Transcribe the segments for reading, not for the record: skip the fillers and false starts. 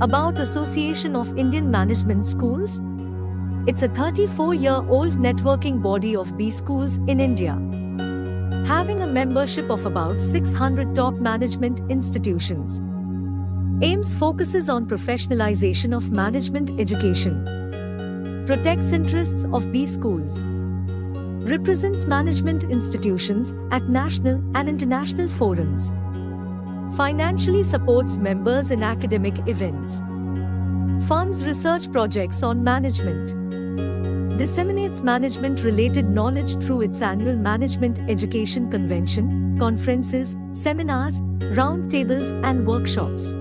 About Association of Indian Management Schools? It's a 34-year-old networking body of B schools in India, having a membership of about 600 top management institutions. AIMS focuses on professionalization of management education, protects interests of B schools, represents management institutions at national and international forums, financially supports members in academic events, funds research projects on management, disseminates management-related knowledge through its annual Management Education Convention, conferences, seminars, roundtables and workshops,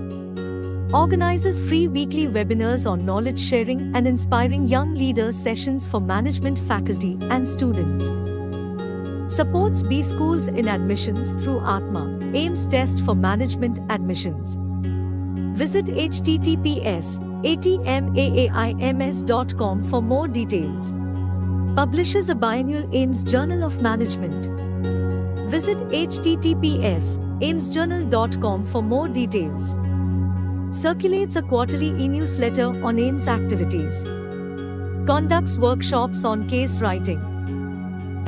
organizes free weekly webinars on knowledge sharing and inspiring young leaders sessions for management faculty and students, supports B schools in admissions through Atma, AIMS test for management admissions. Visit https://atmaims.com for more details. Publishes a biannual AIMS Journal of Management. Visit https://aimsjournal.com for more details. Circulates a quarterly e-newsletter on AIMS activities. Conducts workshops on case writing.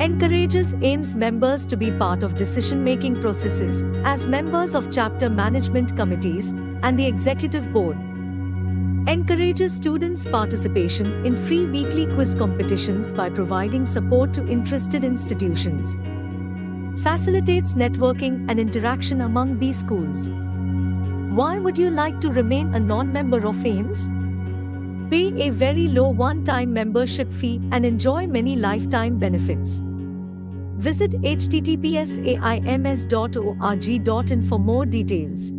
Encourages AIMS members to be part of decision-making processes as members of chapter management committees and the executive board. Encourages students' participation in free weekly quiz competitions by providing support to interested institutions. Facilitates networking and interaction among B schools. Why would you like to remain a non-member of AIMS? Pay a very low one-time membership fee and enjoy many lifetime benefits. Visit https://aims.org.in for more details.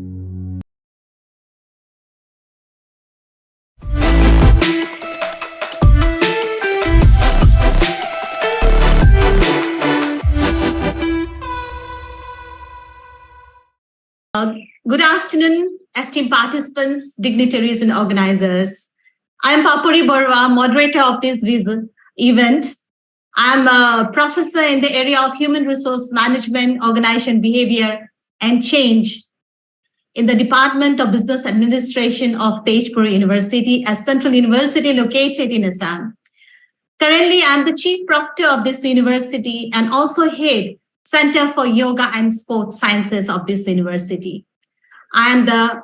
Good afternoon, esteemed participants, dignitaries and organizers. I am Papori Baruah, moderator of this event. I am a professor in the area of human resource management, organization behavior and change in the Department of Business Administration of Tezpur University, a central university located in Assam. Currently, I am the chief proctor of this university and also head Center for Yoga and Sports Sciences of this university. I am the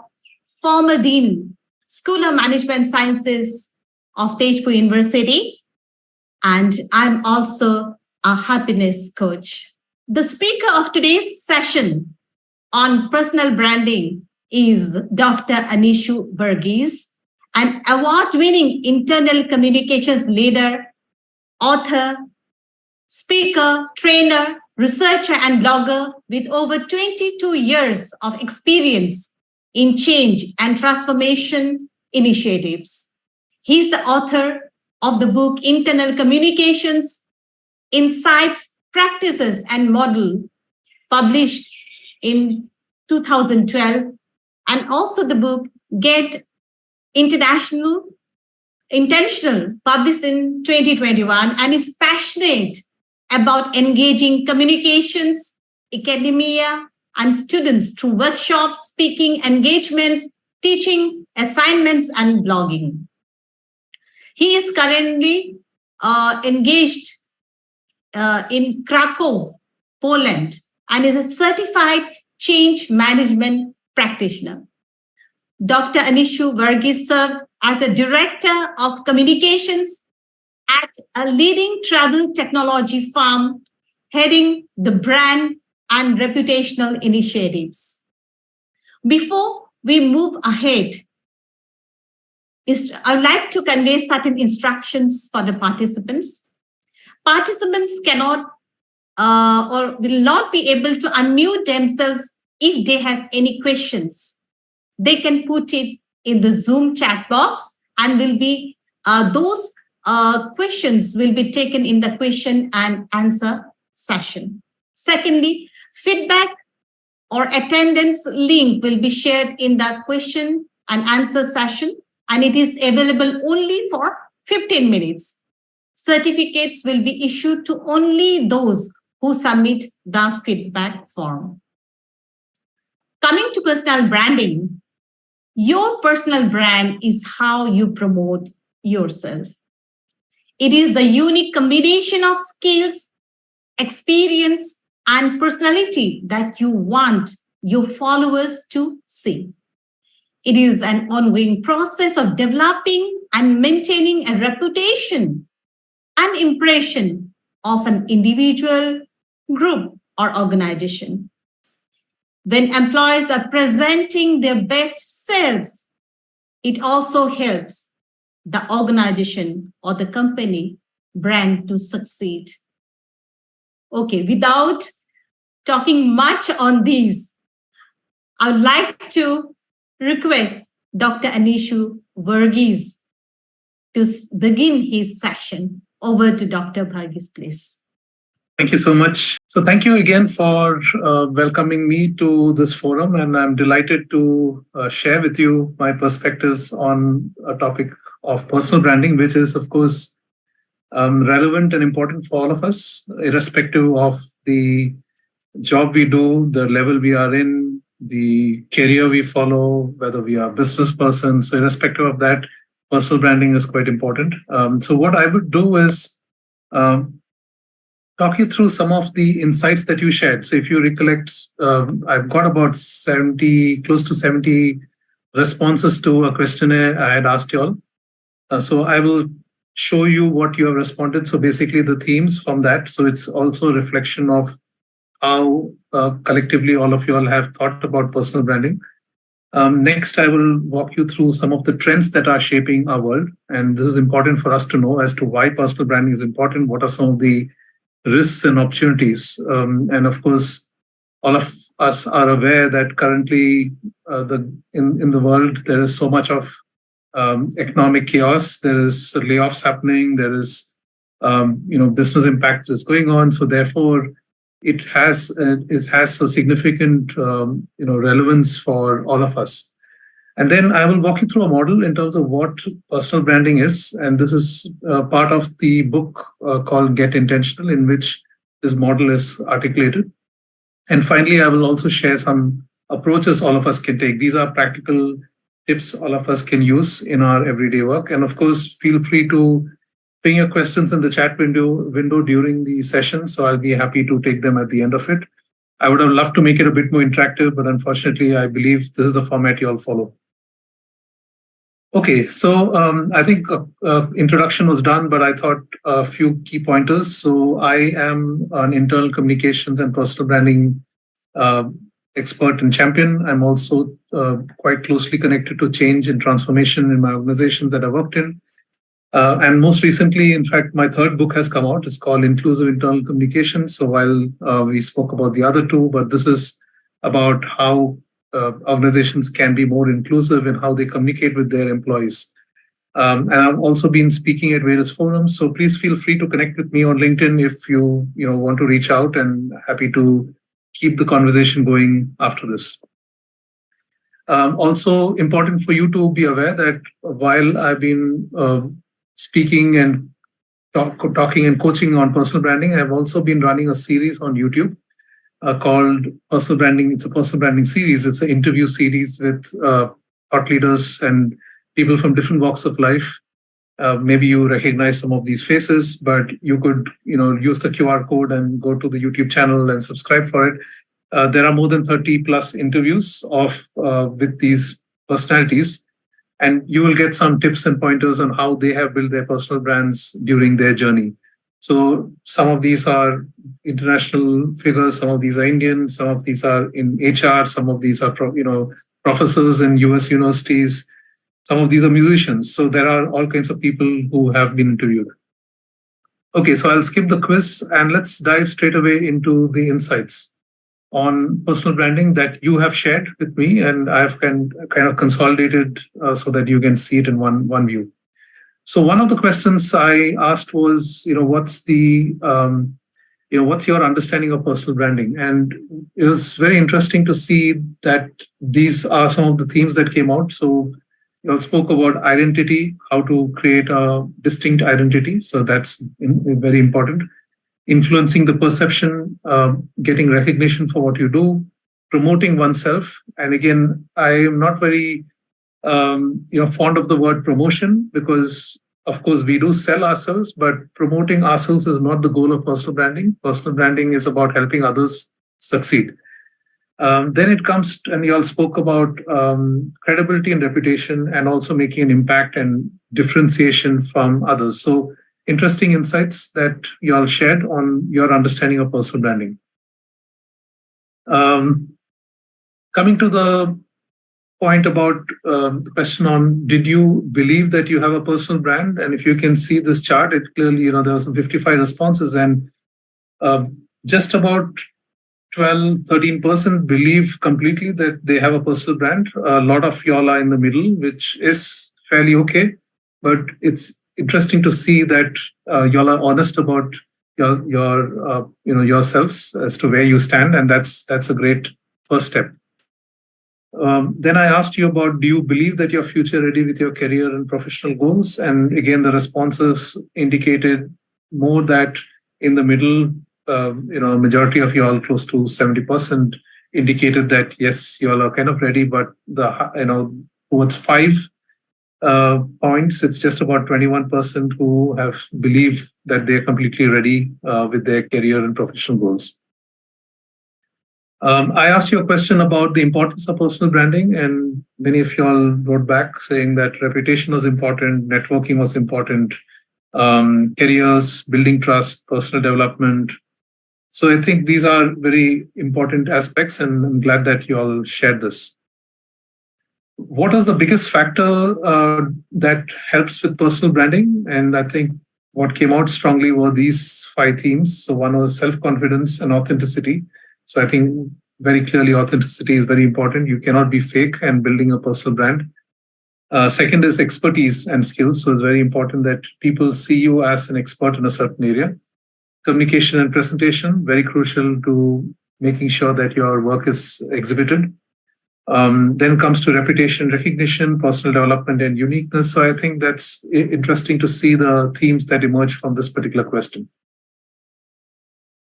former Dean, School of Management Sciences of Tezpur University, and I'm also a happiness coach. The speaker of today's session on personal branding is Dr. Aniisu Verghese, an award-winning internal communications leader, author, speaker, trainer, researcher and blogger with over 22 years of experience in change and transformation initiatives. He's the author of the book Internal Communications, Insights, Practices and Model, published in 2012, and also the book Get Intentional, published in 2021, and is passionate about engaging communications, academia, and students through workshops, speaking engagements, teaching assignments, and blogging. He is currently engaged in Krakow, Poland, and is a certified change management practitioner. Dr. Aniisu Verghese served as the Director of Communications at a leading travel technology firm, heading the brand and reputational initiatives. Before we move ahead, I would like to convey certain instructions for the participants. Participants cannot or will not be able to unmute themselves if they have any questions. They can put it in the Zoom chat box and will be those questions will be taken in the question and answer session. Secondly, feedback or attendance link will be shared in the question and answer session, and it is available only for 15 minutes. Certificates will be issued to only those who submit the feedback form. Coming to personal branding, Your personal brand is how you promote yourself. It is the unique combination of skills, experience, and personality that you want your followers to see. It is an ongoing process of developing and maintaining a reputation and impression of an individual, group, or organization. When employees are presenting their best selves, it also helps the organization or the company brand to succeed. Okay, without talking much on these, I would like to request Dr. Aniisu Verghese to begin his section. Over to Dr. Verghese, please. Thank you so much. So thank you again for welcoming me to this forum, and I'm delighted to share with you my perspectives on a topic of personal branding, which is, of course, relevant and important for all of us, irrespective of the job we do, the level we are in, the career we follow, whether we are business persons. So irrespective of that, personal branding is quite important. So what I would do is talk you through some of the insights that you shared. So if you recollect, I've got about close to 70 responses to a questionnaire I had asked you all. So I will show you what you have responded. So basically the themes from that. So it's also a reflection of how collectively all of you all have thought about personal branding. Next, I will walk you through some of the trends that are shaping our world. And this is important for us to know as to why personal branding is important. What are some of the risks and opportunities? And of course, all of us are aware that currently in the world, there is so much of economic chaos. There is layoffs happening. There is business impact is going on. So therefore, it has a significant relevance for all of us. And then I will walk you through a model in terms of what personal branding is. And this is part of the book called Get Intentional, in which this model is articulated. And finally, I will also share some approaches all of us can take. These are practical tips all of us can use in our everyday work. And of course, feel free to ping your questions in the chat window during the session. So I'll be happy to take them at the end of it. I would have loved to make it a bit more interactive, but unfortunately, I believe this is the format you all follow. Okay, so I think introduction was done, but I thought a few key pointers. So I am an internal communications and personal branding expert and champion. I'm also quite closely connected to change and transformation in my organizations that I worked in. And most recently, in fact, my third book has come out. It's called Inclusive Internal Communication. So while we spoke about the other two, but this is about how organizations can be more inclusive in how they communicate with their employees. And I've also been speaking at various forums. So please feel free to connect with me on LinkedIn if you want to reach out, and happy to keep the conversation going after this. Also important for you to be aware that while I've been speaking and talking and coaching on personal branding, I've also been running a series on YouTube called Personal Branding. It's a personal branding series. It's an interview series with thought leaders and people from different walks of life. Maybe you recognize some of these faces, but you could use the QR code and go to the YouTube channel and subscribe for it. There are more than 30 plus interviews with these personalities. And you will get some tips and pointers on how they have built their personal brands during their journey. So some of these are international figures, some of these are Indian, some of these are in HR, some of these are professors in US universities, some of these are musicians. So there are all kinds of people who have been interviewed. Okay, so I'll skip the quiz and let's dive straight away into the insights on personal branding that you have shared with me, and I've kind of consolidated so that you can see it in one view. So one of the questions I asked was, what's your understanding of personal branding? And it was very interesting to see that these are some of the themes that came out. So you all spoke about identity, how to create a distinct identity. So that's very important. Influencing the perception, getting recognition for what you do, promoting oneself. And again, I am not very fond of the word promotion because, of course, we do sell ourselves, but promoting ourselves is not the goal of personal branding. Personal branding is about helping others succeed. Then it comes, and you all spoke about credibility and reputation and also making an impact and differentiation from others. So interesting insights that you all shared on your understanding of personal branding. Coming to the point about the question on, did you believe that you have a personal brand? And if you can see this chart, it clearly, there were some 55 responses and just about 13% believe completely that they have a personal brand. A lot of y'all are in the middle, which is fairly okay. But it's interesting to see that y'all are honest about yourselves as to where you stand, and that's a great first step. Then I asked you about, do you believe that you're future ready with your career and professional goals? And again, the responses indicated more that in the middle, majority of you all, close to 70%, indicated that yes, you all are kind of ready, but towards 5 points, it's just about 21% who have believed that they're completely ready with their career and professional goals. I asked you a question about the importance of personal branding, and many of you all wrote back saying that reputation was important, networking was important, careers, building trust, personal development. So I think these are very important aspects, and I'm glad that you all shared this. What is the biggest factor that helps with personal branding? And I think what came out strongly were these 5 themes. So one was self-confidence and authenticity. So I think very clearly authenticity is very important. You cannot be fake and building a personal brand. Second is expertise and skills. So it's very important that people see you as an expert in a certain area. Communication and presentation, very crucial to making sure that your work is exhibited. Then comes to reputation, recognition, personal development, and uniqueness. So I think that's interesting to see the themes that emerge from this particular question.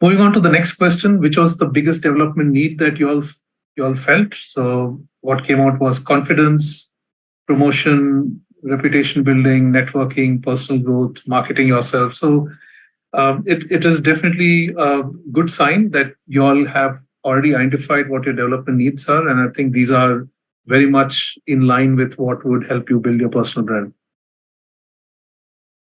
Moving on to the next question, which was the biggest development need that you all felt. So what came out was confidence, promotion, reputation building, networking, personal growth, marketing yourself. So it is definitely a good sign that you all have already identified what your development needs are. And I think these are very much in line with what would help you build your personal brand.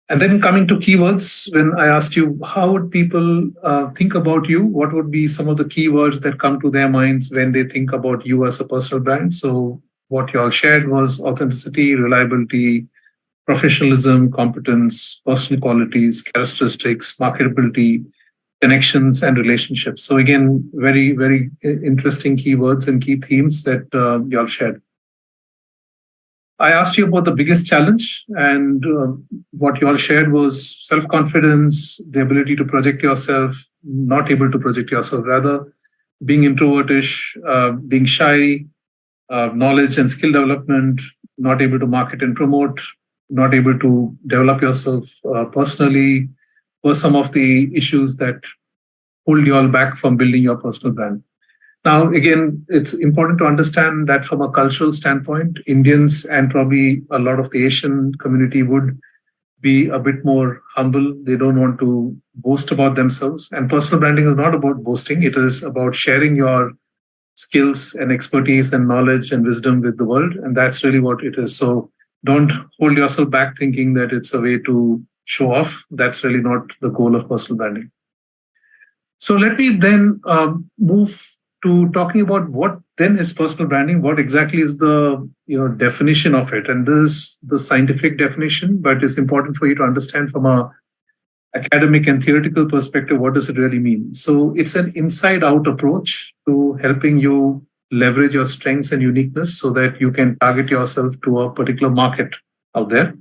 And then coming to keywords, when I asked you, how would people think about you? What would be some of the keywords that come to their minds when they think about you as a personal brand? So what you all shared was authenticity, reliability, professionalism, competence, personal qualities, characteristics, marketability, connections, and relationships. So again, very, very interesting keywords and key themes that you all shared. I asked you about the biggest challenge, and what you all shared was self-confidence, the ability to project yourself, not able to project yourself, rather being introvertish, being shy, knowledge and skill development, not able to market and promote, not able to develop yourself personally, were some of the issues that hold you all back from building your personal brand. Now, again, it's important to understand that from a cultural standpoint, Indians and probably a lot of the Asian community would be a bit more humble. They don't want to boast about themselves. And personal branding is not about boasting. It is about sharing your skills and expertise and knowledge and wisdom with the world. And that's really what it is. So don't hold yourself back thinking that it's a way to show off. That's really not the goal of personal branding. So let me then move to talking about what then is personal branding. What exactly is the definition of it? And this is the scientific definition, but it's important for you to understand from a academic and theoretical perspective, what does it really mean? So it's an inside-out approach to helping you leverage your strengths and uniqueness so that you can target yourself to a particular market out there.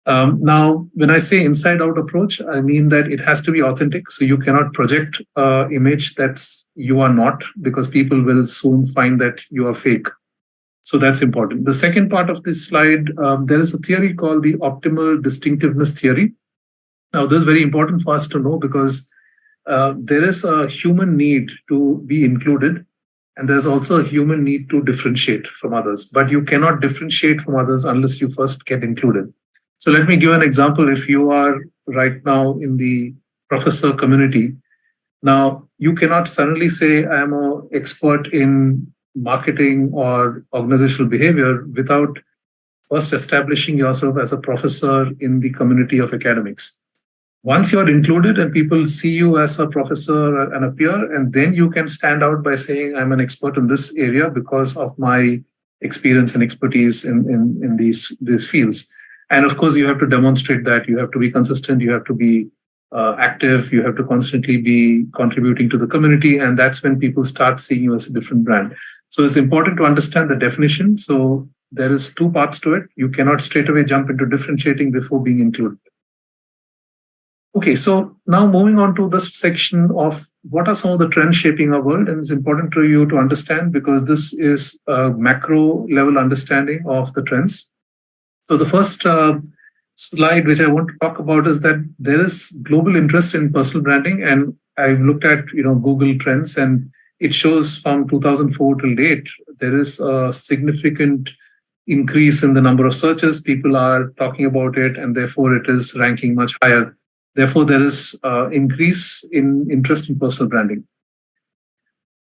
Now, when I say inside-out approach, I mean that it has to be authentic. So you cannot project an image that you are not, because people will soon find that you are fake. So that's important. The second part of this slide, there is a theory called the optimal distinctiveness theory. Now, this is very important for us to know because there is a human need to be included. And there's also a human need to differentiate from others, but you cannot differentiate from others unless you first get included. So let me give an example. If you are right now in the professor community, now you cannot suddenly say, I'm an expert in marketing or organizational behavior without first establishing yourself as a professor in the community of academics. Once you're included and people see you as a professor and a peer, and then you can stand out by saying, I'm an expert in this area because of my experience and expertise in these fields. And of course, you have to demonstrate that. You have to be consistent. You have to be active. You have to constantly be contributing to the community. And that's when people start seeing you as a different brand. So it's important to understand the definition. So there is two parts to it. You cannot straight away jump into differentiating before being included. Okay, so now moving on to this section of what are some of the trends shaping our world, and it's important for you to understand because this is a macro level understanding of the trends. So the first slide which I want to talk about is that there is global interest in personal branding, and I've looked at Google Trends, and it shows from 2004 till date there is a significant increase in the number of searches. People are talking about it, and therefore it is ranking much higher. Therefore, there is increase in interest in personal branding.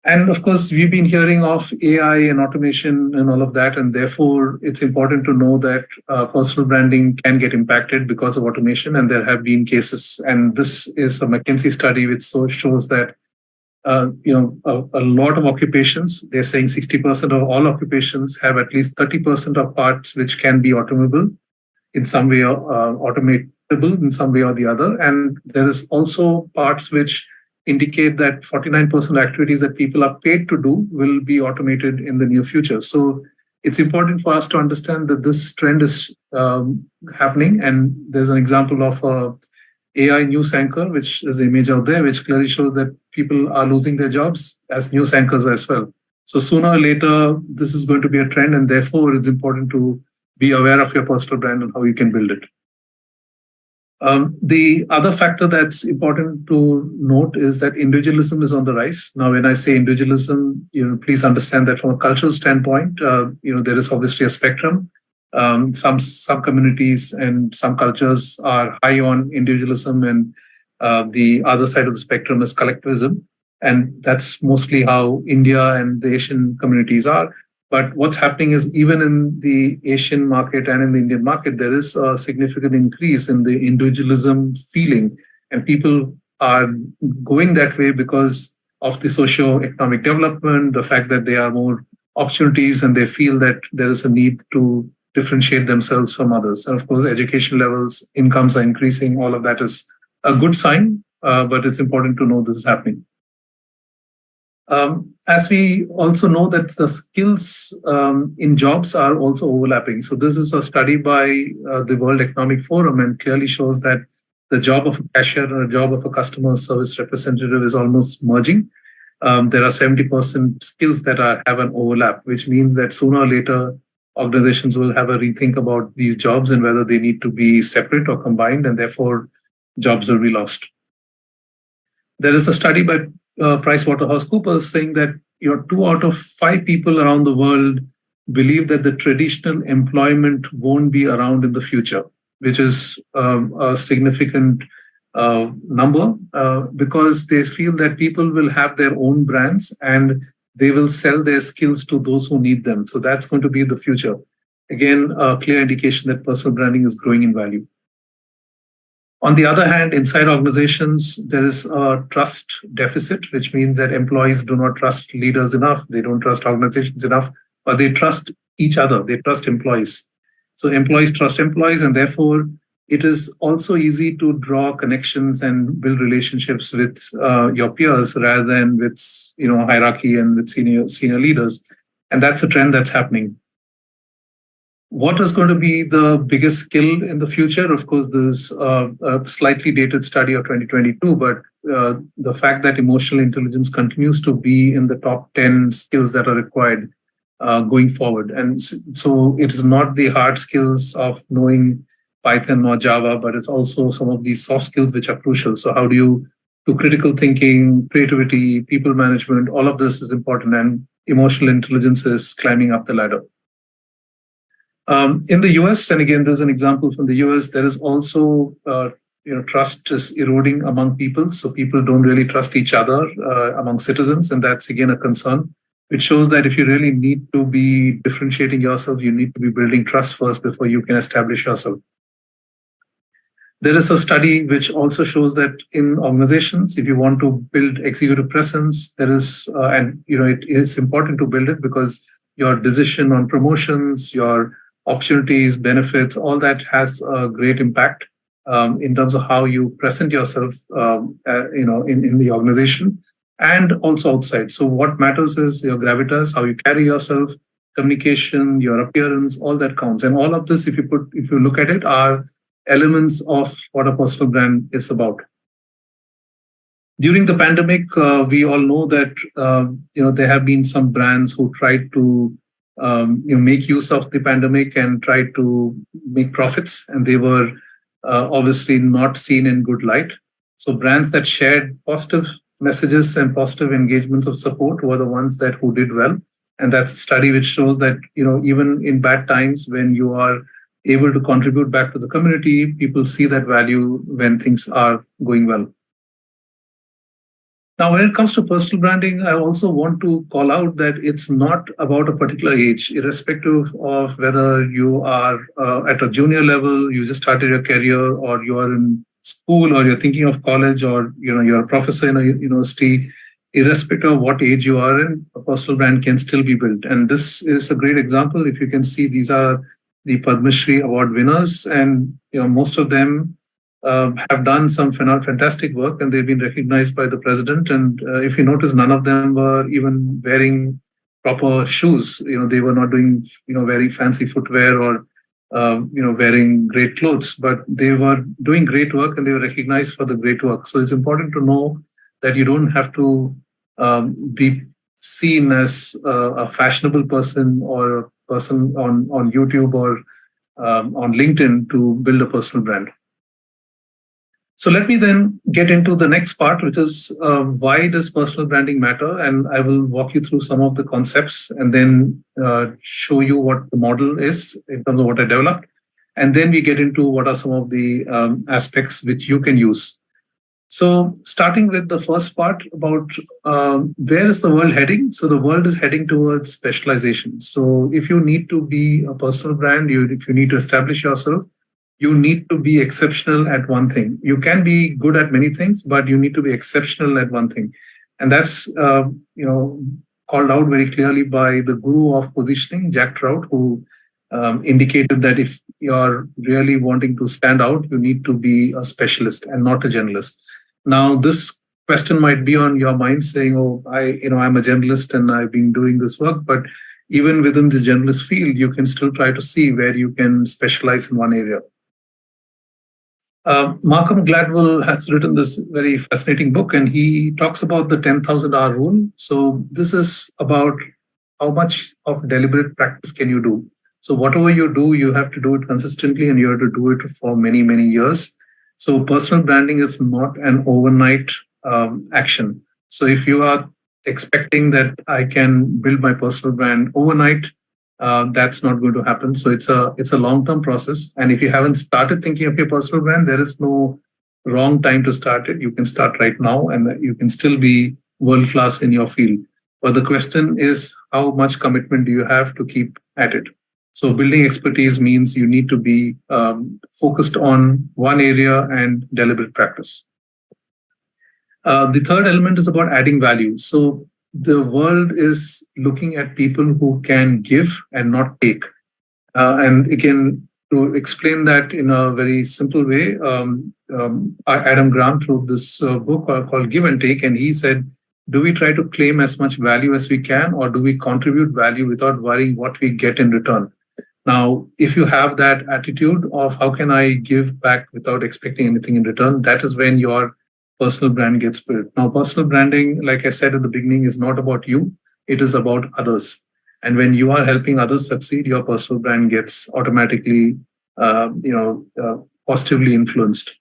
And of course, we've been hearing of AI and automation and all of that. And therefore, it's important to know that personal branding can get impacted because of automation. And there have been cases. And this is a McKinsey study which shows that a lot of occupations, they're saying 60% of all occupations have at least 30% of parts which can be automable in some way, automatable in some way or the other. And there is also parts which indicate that 49% activities that people are paid to do will be automated in the near future. So it's important for us to understand that this trend is happening. And there's an example of a AI news anchor, which is the image out there, which clearly shows that people are losing their jobs as news anchors as well. So sooner or later, this is going to be a trend, and therefore it's important to be aware of your personal brand and how you can build it. The other factor that's important to note is that individualism is on the rise. Now, when I say individualism, please understand that from a cultural standpoint, there is obviously a spectrum. Some communities and some cultures are high on individualism, and the other side of the spectrum is collectivism. And that's mostly how India and the Asian communities are. But what's happening is even in the Asian market and in the Indian market, there is a significant increase in the individualism feeling. And people are going that way because of the socio-economic development, the fact that there are more opportunities, and they feel that there is a need to differentiate themselves from others. And of course, education levels, incomes are increasing. All of that is a good sign, but it's important to know this is happening. As we also know that the skills in jobs are also overlapping. So this is a study by the World Economic Forum, and clearly shows that the job of a cashier and a job of a customer service representative is almost merging. There are 70% skills that have an overlap, which means that sooner or later, organizations will have a rethink about these jobs and whether they need to be separate or combined, and therefore jobs will be lost. There is a study by PricewaterhouseCoopers saying that 2 out of 5 people around the world believe that the traditional employment won't be around in the future, which is a significant number because they feel that people will have their own brands and they will sell their skills to those who need them. So that's going to be the future. Again, a clear indication that personal branding is growing in value. On the other hand, inside organizations, there is a trust deficit, which means that employees do not trust leaders enough. They don't trust organizations enough, but they trust each other. They trust employees. So employees trust employees, and therefore it is also easy to draw connections and build relationships with your peers rather than with hierarchy and with senior leaders. And that's a trend that's happening. What is going to be the biggest skill in the future? Of course, there's a slightly dated study of 2022, but the fact that emotional intelligence continues to be in the top 10 skills that are required going forward. And so it is not the hard skills of knowing Python or Java, but it's also some of these soft skills which are crucial. So how do you do critical thinking, creativity, people management, all of this is important. And emotional intelligence is climbing up the ladder. In the US, and again, there's an example from the US, there is also trust is eroding among people. So people don't really trust each other among citizens. And that's, again, a concern. It shows that if you really need to be differentiating yourself, you need to be building trust first before you can establish yourself. There is a study which also shows that in organizations, if you want to build executive presence, there is, it is important to build it because your decision on promotions, your opportunities, benefits, all that has a great impact in terms of how you present yourself, in the organization and also outside. So what matters is your gravitas, how you carry yourself, communication, your appearance, all that counts. And all of this, if you look at it, are elements of what a personal brand is about. During the pandemic, we all know that there have been some brands who tried to make use of the pandemic and tried to make profits, and they were obviously not seen in good light. So brands that shared positive messages and positive engagements of support were the ones who did well. And that's a study which shows that even in bad times, when you are able to contribute back to the community, people see that value when things are going well. Now, when it comes to personal branding, I also want to call out that it's not about a particular age, irrespective of whether you are at a junior level, you just started your career, or you are in school, or you're thinking of college, or you're a professor in a university. Irrespective of what age you are in, a personal brand can still be built. And this is a great example. If you can see, these are the Padma Shri Award winners, and most of them have done some fantastic work, and they've been recognized by the president. And if you notice, none of them were even wearing proper shoes. They were not doing very fancy footwear or wearing great clothes, but they were doing great work, and they were recognized for the great work. So it's important to know that you don't have to be seen as a fashionable person or a person on YouTube or on LinkedIn to build a personal brand. So let me then get into the next part, which is why does personal branding matter? And I will walk you through some of the concepts and then show you what the model is in terms of what I developed. And then we get into what are some of the aspects which you can use. So starting with the first part about where is the world heading? So the world is heading towards specialization. So if you need to be a personal brand, if you need to establish yourself, you need to be exceptional at one thing. You can be good at many things, but you need to be exceptional at one thing. And that's called out very clearly by the guru of positioning, Jack Trout, who indicated that if you're really wanting to stand out, you need to be a specialist and not a generalist. Now, this question might be on your mind saying, oh, I'm a generalist and I've been doing this work, but even within the generalist field, you can still try to see where you can specialize in one area. Malcolm Gladwell has written this very fascinating book, and he talks about the 10,000 hour rule. So this is about how much of deliberate practice can you do. So whatever you do, you have to do it consistently, and you have to do it for many, many years. So personal branding is not an overnight action. So if you are expecting that I can build my personal brand overnight, that's not going to happen. So it's a long-term process. And if you haven't started thinking of your personal brand, there is no wrong time to start it. You can start right now, and you can still be world-class in your field. But the question is, how much commitment do you have to keep at it? So building expertise means you need to be focused on one area and deliberate practice. The third element is about adding value. So the world is looking at people who can give and not take. And again, to explain that in a very simple way, Adam Grant wrote this book called Give and Take, and he said, do we try to claim as much value as we can, or do we contribute value without worrying what we get in return? Now, if you have that attitude of how can I give back without expecting anything in return, that is when your personal brand gets built. Now, personal branding, like I said at the beginning, is not about you. It is about others. And when you are helping others succeed, your personal brand gets automatically, positively influenced.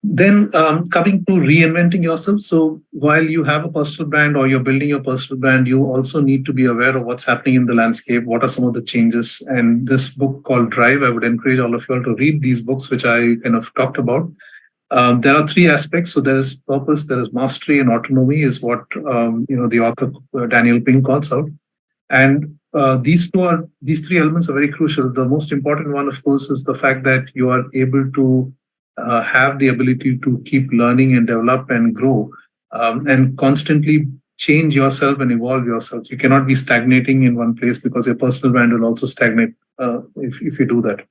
Then coming to reinventing yourself. So while you have a personal brand or you're building your personal brand, you also need to be aware of what's happening in the landscape. What are some of the changes? And this book called Drive, I would encourage all of you all to read these books, which I kind of talked about. There are three aspects. So there is purpose, there is mastery, and autonomy is what the author Daniel Pink calls out. And these three elements are very crucial. The most important one, of course, is the fact that you are able to have the ability to keep learning and develop and grow and constantly change yourself and evolve yourself. You cannot be stagnating in one place because your personal brand will also stagnate if you do that.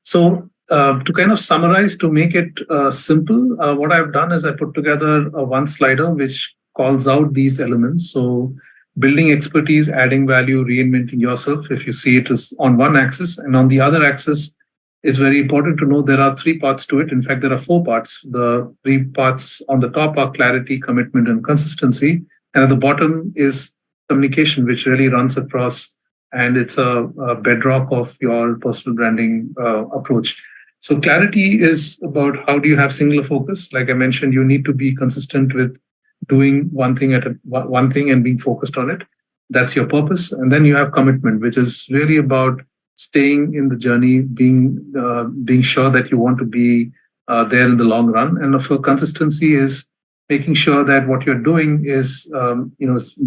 So to kind of summarize, to make it simple, what I've done is I put together a one slider which calls out these elements. So building expertise, adding value, reinventing yourself. If you see it is on one axis, and on the other axis, it's very important to know there are three parts to it. In fact, there are four parts. The three parts on the top are clarity, commitment, and consistency. And at the bottom is communication, which really runs across, and it's a bedrock of your personal branding approach. So clarity is about how do you have singular focus. Like I mentioned, you need to be consistent with doing one thing and being focused on it. That's your purpose. And then you have commitment, which is really about staying in the journey, being sure that you want to be there in the long run. And of course, consistency is making sure that what you're doing is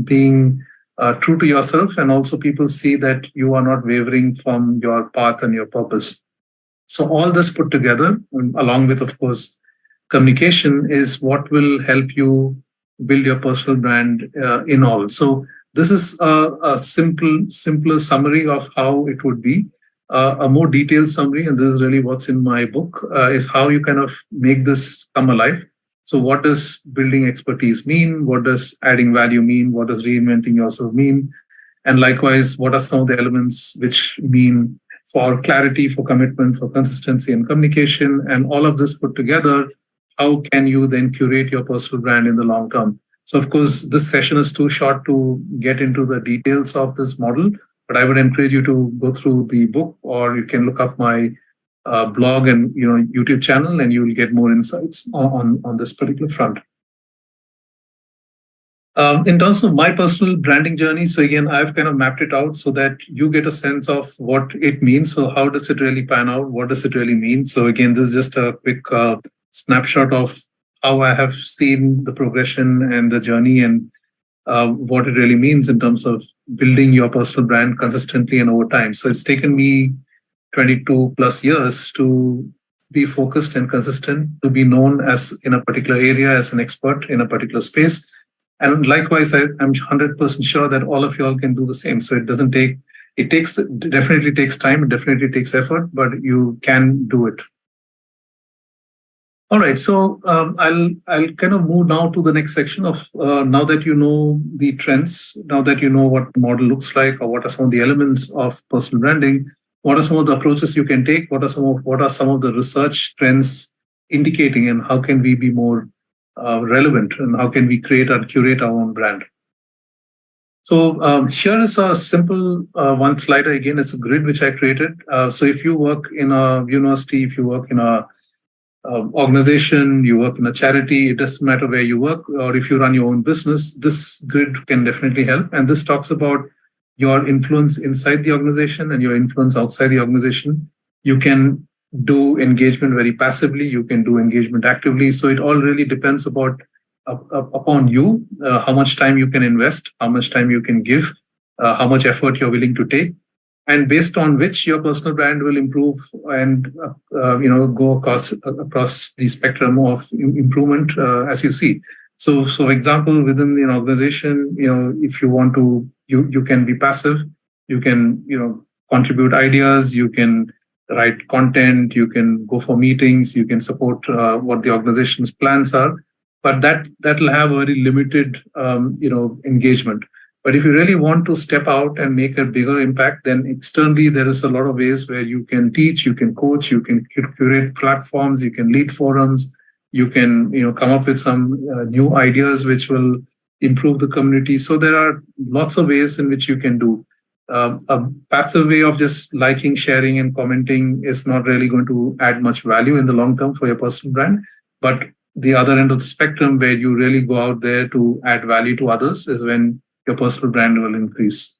being true to yourself, and also people see that you are not wavering from your path and your purpose. So all this put together, along with, of course, communication, is what will help you build your personal brand in all. So this is a simpler summary of how it would be. A more detailed summary, and this is really what's in my book, is how you kind of make this come alive. So what does building expertise mean? What does adding value mean? What does reinventing yourself mean? And likewise, what are some of the elements which mean for clarity, for commitment, for consistency and communication? And all of this put together, how can you then curate your personal brand in the long term? So, of course, this session is too short to get into the details of this model, but I would encourage you to go through the book, or you can look up my blog and YouTube channel, and you will get more insights on this particular front. In terms of my personal branding journey, so again, I've kind of mapped it out so that you get a sense of what it means. So how does it really pan out? What does it really mean? So again, this is just a quick snapshot of how I have seen the progression and the journey, and what it really means in terms of building your personal brand consistently and over time. So it's taken me 22 plus years to be focused and consistent, to be known as in a particular area as an expert in a particular space. And likewise, I'm 100% sure that all of you all can do the same. So it definitely takes time, it definitely takes effort, but you can do it. All right, so I'll kind of move now to the next section of now that you know the trends, now that you know what the model looks like, or what are some of the elements of personal branding, what are some of the approaches you can take, what are some of the research trends indicating, and how can we be more relevant, and how can we curate our own brand. So here is a simple one slider. Again, it's a grid which I created. So if you work in a university, if you work in a organization, you work in a charity, it doesn't matter where you work, or if you run your own business, this grid can definitely help. And this talks about your influence inside the organization and your influence outside the organization. You can do engagement very passively, you can do engagement actively. So it all really depends upon you, how much time you can invest, how much time you can give, how much effort you're willing to take, and based on which your personal brand will improve and go across the spectrum of improvement as you see. So for example, within an organization, if you want to, you can be passive, you can contribute ideas, you can write content, you can go for meetings, you can support what the organization's plans are, but that will have a very limited engagement. But if you really want to step out and make a bigger impact, then externally there is a lot of ways where you can teach, you can coach, you can curate platforms, you can lead forums, you can come up with some new ideas which will improve the community. So there are lots of ways in which you can do. A passive way of just liking, sharing, and commenting is not really going to add much value in the long term for your personal brand. But the other end of the spectrum, where you really go out there to add value to others, is when your personal brand will increase.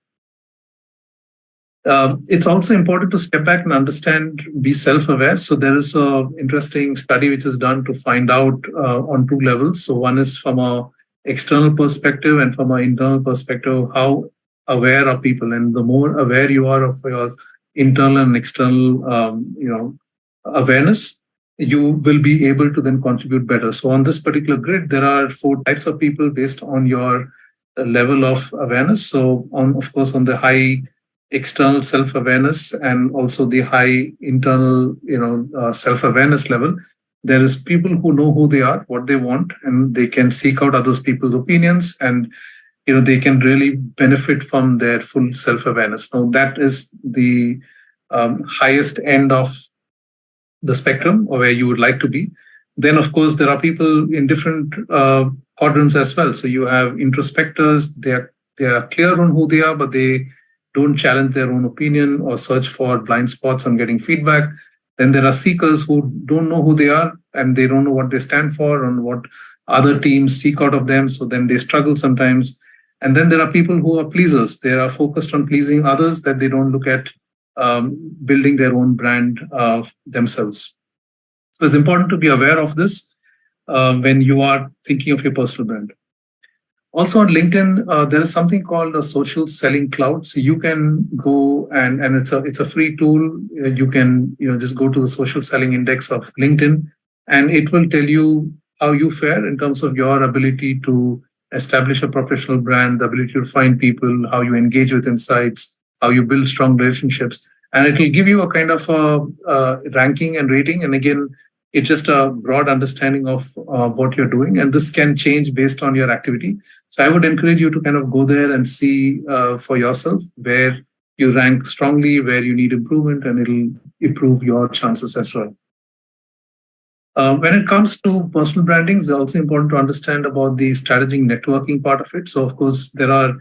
It's also important to step back and understand, be self-aware. So there is an interesting study which is done to find out on two levels. So one is from a external perspective and from an internal perspective, how aware are people. And the more aware you are of your internal and external, awareness, you will be able to then contribute better. So on this particular grid, there are 4 types of people based on your level of awareness. So of course, on the high external self-awareness and also the high internal, self-awareness level, there is people who know who they are, what they want, and they can seek out others people's opinions, and they can really benefit from their full self-awareness. Now that is the highest end of the spectrum, or where you would like to be. Then, of course, there are people in different quadrants as well. So you have introspectors; they are clear on who they are, but they don't challenge their own opinion or search for blind spots on getting feedback. Then there are seekers who don't know who they are and they don't know what they stand for and what other teams seek out of them. So then they struggle sometimes. And then there are people who are pleasers. They are focused on pleasing others, that they don't look at building their own brand themselves. So it's important to be aware of this when you are thinking of your personal brand. Also on LinkedIn, there is something called a social selling cloud. So you can go and it's a free tool. You can just go to the social selling index of LinkedIn, and it will tell you how you fare in terms of your ability to establish a professional brand, the ability to find people, how you engage with insights, how you build strong relationships, and it will give you a kind of a ranking and rating. And again, it's just a broad understanding of what you're doing, and this can change based on your activity. So I would encourage you to kind of go there and see for yourself where you rank strongly, where you need improvement, and it'll improve your chances as well. When it comes to personal branding, it's also important to understand about the strategic networking part of it. So of course, there are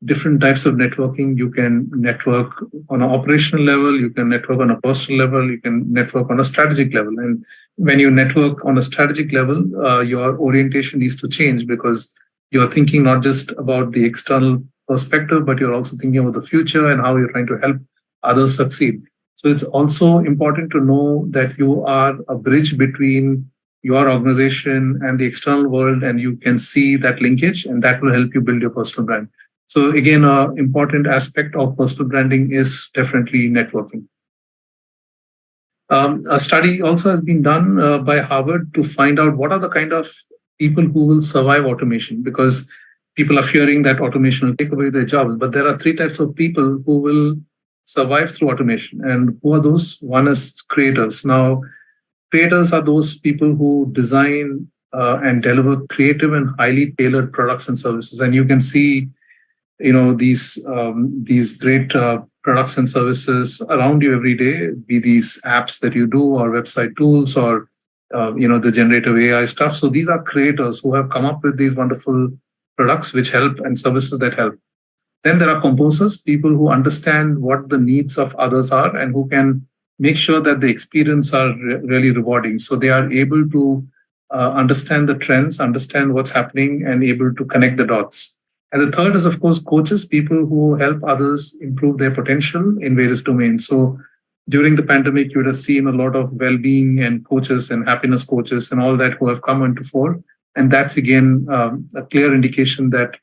different types of networking. You can network on an operational level, you can network on a personal level, you can network on a strategic level. And when you network on a strategic level, your orientation needs to change, because you're thinking not just about the external perspective, but you're also thinking about the future and how you're trying to help others succeed. So it's also important to know that you are a bridge between your organization and the external world, and you can see that linkage, and that will help you build your personal brand. So again, an important aspect of personal branding is definitely networking. A study also has been done by Harvard to find out what are the kind of people who will survive automation, because people are fearing that automation will take away their jobs. But there are 3 types of people who will survive through automation. And who are those? One is creators. Now, creators are those people who design and deliver creative and highly tailored products and services. And you can see these great products and services around you every day, be these apps that you do or website tools or the generative AI stuff. So these are creators who have come up with these wonderful products which help and services that help. Then there are composers, people who understand what the needs of others are and who can make sure that the experience are really rewarding. So they are able to understand the trends, understand what's happening, and able to connect the dots. And the third is, of course, coaches, people who help others improve their potential in various domains. So during the pandemic, you would have seen a lot of well-being and coaches and happiness coaches and all that who have come into fore. And that's, again, a clear indication that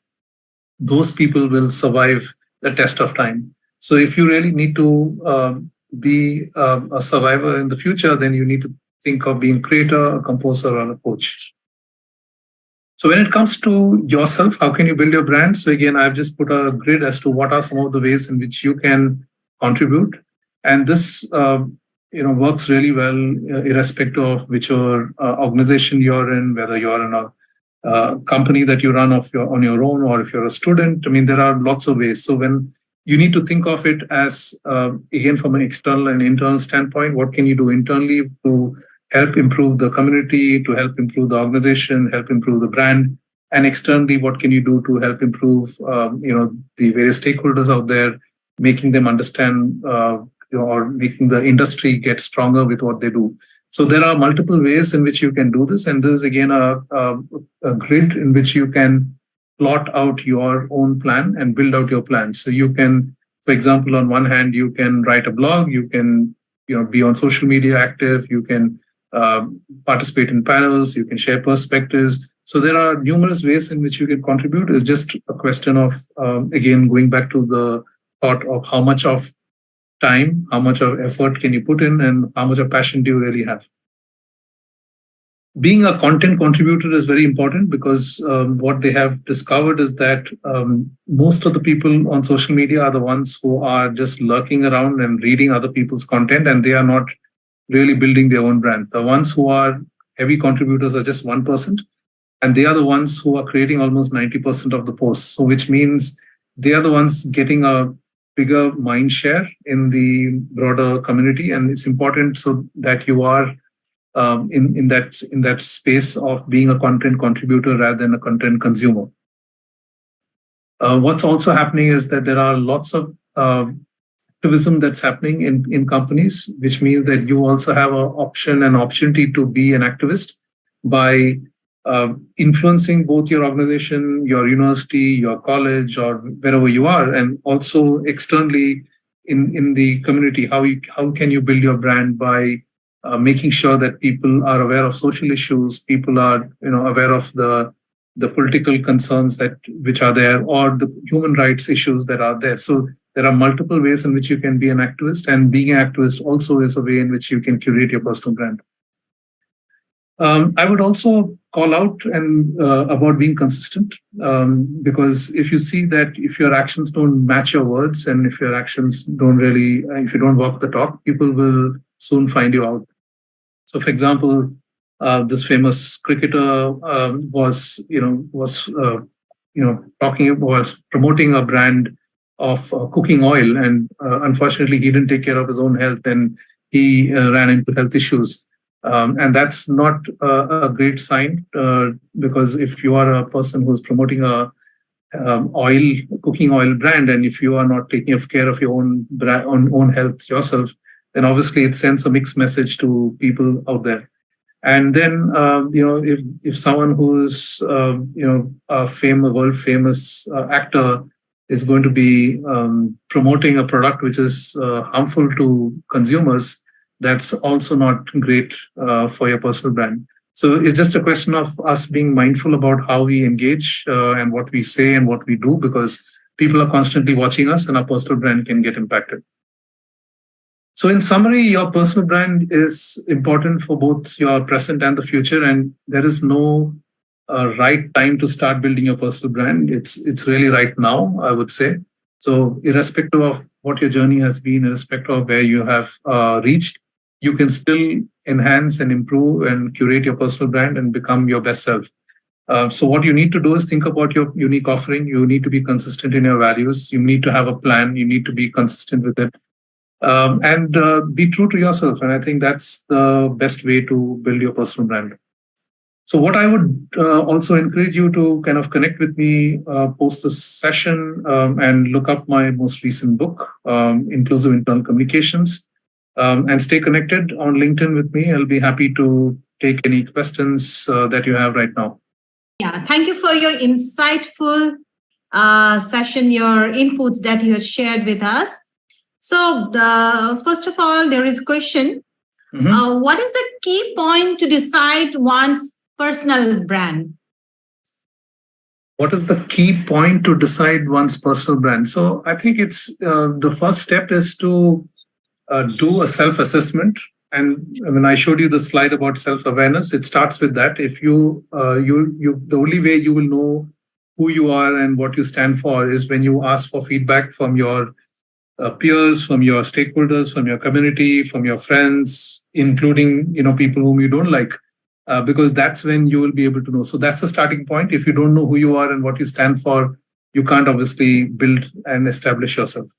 those people will survive the test of time. So if you really need to be a survivor in the future, then you need to think of being a creator, a composer, or a coach. So when it comes to yourself, how can you build your brand? So again, I've just put a grid as to what are some of the ways in which you can contribute. And this works really well, irrespective of which organization you're in, whether you're in a company that you run on your own, or if you're a student. I mean, there are lots of ways. So when you need to think of it as, again, from an external and internal standpoint, what can you do internally to help improve the community, to help improve the organization, help improve the brand, and externally, what can you do to help improve, the various stakeholders out there, making them understand or making the industry get stronger with what they do. So there are multiple ways in which you can do this. And there's again a grid in which you can plot out your own plan and build out your plan. So you can, for example, on one hand, you can write a blog, you can be on social media active, you can participate in panels, you can share perspectives. So there are numerous ways in which you can contribute. It's just a question of, again, going back to the thought of how much of time, how much of effort can you put in, and how much of passion do you really have. Being a content contributor is very important because what they have discovered is that most of the people on social media are the ones who are just lurking around and reading other people's content, and they are not really building their own brand. The ones who are heavy contributors are just 1%, and they are the ones who are creating almost 90% of the posts. So which means they are the ones getting a bigger mind share in the broader community. And it's important so that you are in that space of being a content contributor rather than a content consumer. What's also happening is that there are lots of activism that's happening in companies, which means that you also have an option and opportunity to be an activist by influencing both your organization, your university, your college, or wherever you are, and also externally in the community. How can you build your brand by making sure that people are aware of social issues, people are aware of the political concerns which are there, or the human rights issues that are there. So there are multiple ways in which you can be an activist, and being an activist also is a way in which you can curate your personal brand. I would also call out about being consistent, because if you see that if your actions don't match your words, and if your actions if you don't walk the talk, people will soon find you out. So, for example, this famous cricketer was promoting a brand of cooking oil, and unfortunately, he didn't take care of his own health, and he ran into health issues. And that's not a great sign, because if you are a person who's promoting a cooking oil brand, and if you are not taking care of your own health yourself, then obviously it sends a mixed message to people out there. And then if someone who's a world famous actor is going to be promoting a product which is harmful to consumers, that's also not great for your personal brand. So it's just a question of us being mindful about how we engage and what we say and what we do, because people are constantly watching us and our personal brand can get impacted. So in summary, your personal brand is important for both your present and the future, and there is no right time to start building your personal brand. It's really right now, I would say. So irrespective of what your journey has been, irrespective of where you have reached, you can still enhance and improve and curate your personal brand and become your best self. So what you need to do is think about your unique offering. You need to be consistent in your values. You need to have a plan. You need to be consistent with it. And be true to yourself. And I think that's the best way to build your personal brand. So what I would also encourage you to kind of connect with me post this session and look up my most recent book, Inclusive Internal Communications, and stay connected on LinkedIn with me. I'll be happy to take any questions that you have right now. Yeah, thank you for your insightful session, your inputs that you have shared with us. So first of all, there is a question. Mm-hmm. What is the key point to decide one's personal brand? What is the key point to decide one's personal brand? So I think it's the first step is to do a self-assessment. And when I showed you the slide about self-awareness, it starts with that. If you the only way you will know who you are and what you stand for is when you ask for feedback from your peers, from your stakeholders, from your community, from your friends, including people whom you don't like, because that's when you will be able to know. So that's the starting point. If you don't know who you are and what you stand for, you can't obviously build and establish yourself.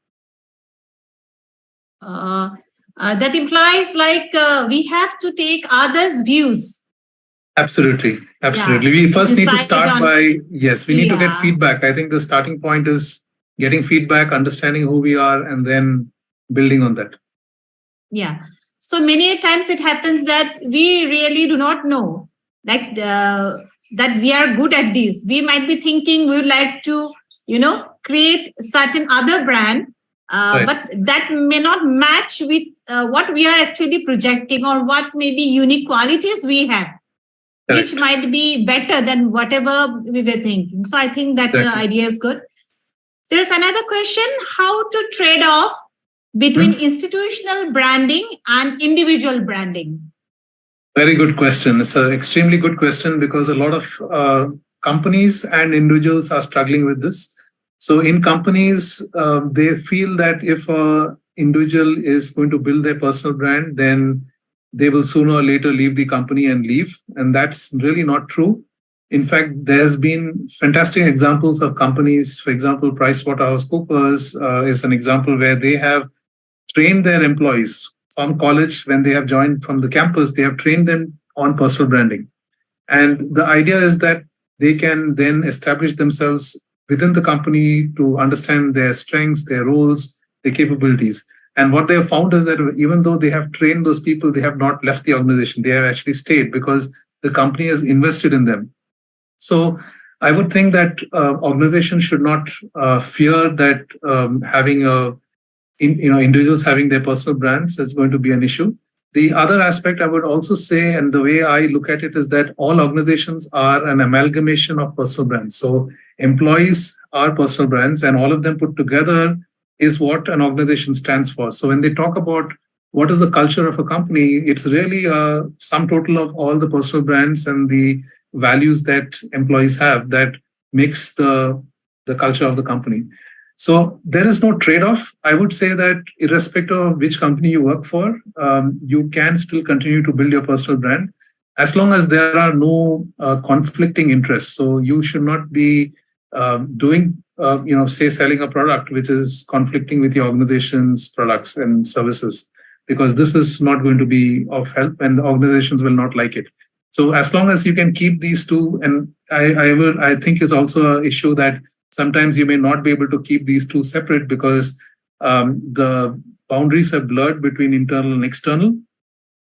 That implies we have to take others' views. Absolutely. Yeah. We first need to start by, we need to get feedback. I think the starting point is getting feedback, understanding who we are, and then building on that. Yeah. So many times it happens that we really do not know, like that we are good at this. We might be thinking we would like to, create certain other brand, Right. but that may not match with what we are actually projecting or what may be unique qualities we have, Correct. which might be better than whatever we were thinking. So I think that Exactly. idea is good. There's another question: how to trade off between institutional branding and individual branding? Very good question. It's an extremely good question because a lot of companies and individuals are struggling with this. So in companies, they feel that if an individual is going to build their personal brand, then they will sooner or later leave the company and leave. And that's really not true. In fact, there's been fantastic examples of companies. For example, PricewaterhouseCoopers is an example where they have trained their employees from college. When they have joined from the campus, they have trained them on personal branding. And the idea is that they can then establish themselves within the company to understand their strengths, their roles, their capabilities. And what they have found is that even though they have trained those people, they have not left the organization. They have actually stayed because the company has invested in them. So I would think that organizations should not fear that having individuals having their personal brands is going to be an issue. The other aspect I would also say, and the way I look at it, is that all organizations are an amalgamation of personal brands. So employees are personal brands, and all of them put together is what an organization stands for. So when they talk about what is the culture of a company, it's really a sum total of all the personal brands and the values that employees have that makes the culture of the company. So there is no trade-off. I would say that irrespective of which company you work for, you can still continue to build your personal brand as long as there are no conflicting interests. So you should not be doing, say, selling a product which is conflicting with your organization's products and services, because this is not going to be of help and organizations will not like it. So as long as you can keep these two, and I think it's also an issue that sometimes you may not be able to keep these two separate because the boundaries are blurred between internal and external.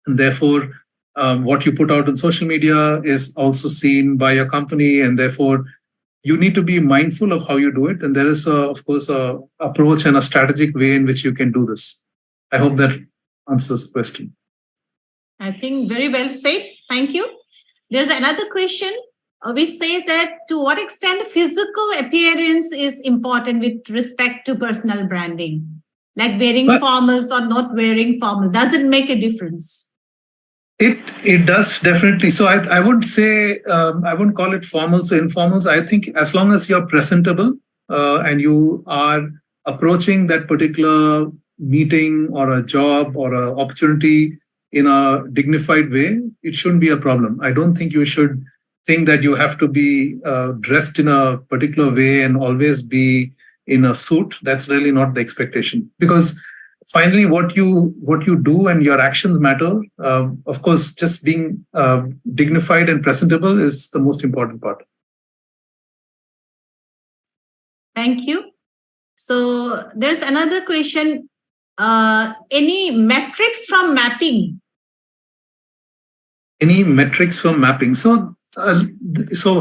And therefore, what you put out on social media is also seen by your company. And therefore, you need to be mindful of how you do it. And there is, of course, an approach and a strategic way in which you can do this. I hope that answers the question. I think very well said. Thank you. There's another question. We say that to what extent physical appearance is important with respect to personal branding, like wearing formals or not wearing formal. Does it make a difference? It does definitely. So I would say I wouldn't call it formals or informals. I think as long as you're presentable and you are approaching that particular meeting or a job or an opportunity in a dignified way, it shouldn't be a problem. I don't think you should think that you have to be dressed in a particular way and always be in a suit. That's really not the expectation, because finally what you do and your actions matter. Of course, just being dignified and presentable is the most important part. Thank you. So there's another question. Any metrics from mapping? Any metrics from mapping? So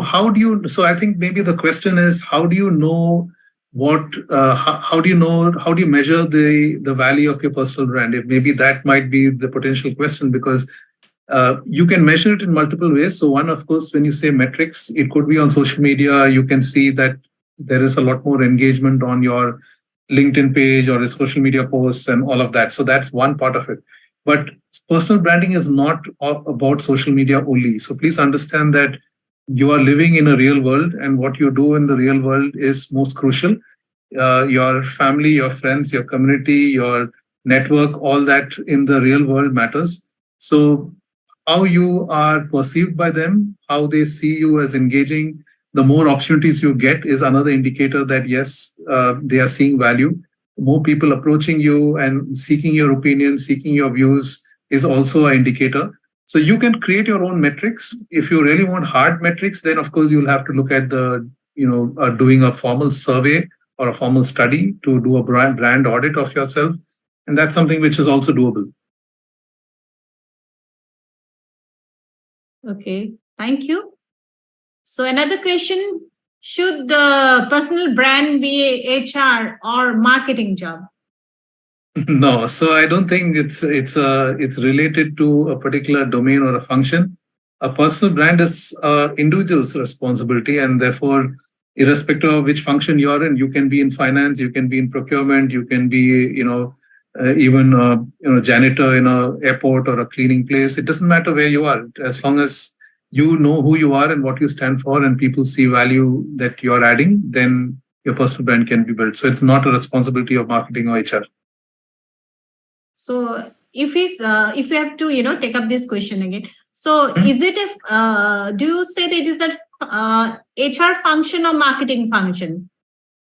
how do you? So I think maybe the question is, how do you know what? How do you measure the value of your personal brand? If maybe that might be the potential question, because you can measure it in multiple ways. So one, of course, when you say metrics, it could be on social media. You can see that there is a lot more engagement on your LinkedIn page or a social media posts and all of that. So that's one part of it. But personal branding is not about social media only. So please understand that you are living in a real world, and what you do in the real world is most crucial. Your family, your friends, your community, your network, all that in the real world matters. So how you are perceived by them, how they see you as engaging, the more opportunities you get is another indicator that yes, they are seeing value. More people approaching you and seeking your opinion, seeking your views is also an indicator. So you can create your own metrics. If you really want hard metrics, then of course you'll have to look at the, doing a formal survey or a formal study to do a brand audit of yourself. And that's something which is also doable. Okay, thank you. So another question, should the personal brand be a HR or marketing job? No, so I don't think it's related to a particular domain or a function. A personal brand is individual's responsibility, and therefore, irrespective of which function you're in, you can be in finance, you can be in procurement, you can be, even janitor in a airport or a cleaning place. It doesn't matter where you are, as long as you know who you are and what you stand for, and people see value that you're adding, then your personal brand can be built. So it's not a responsibility of marketing or HR. So if you have to take up this question again, so is it do you say that it is a HR function or marketing function,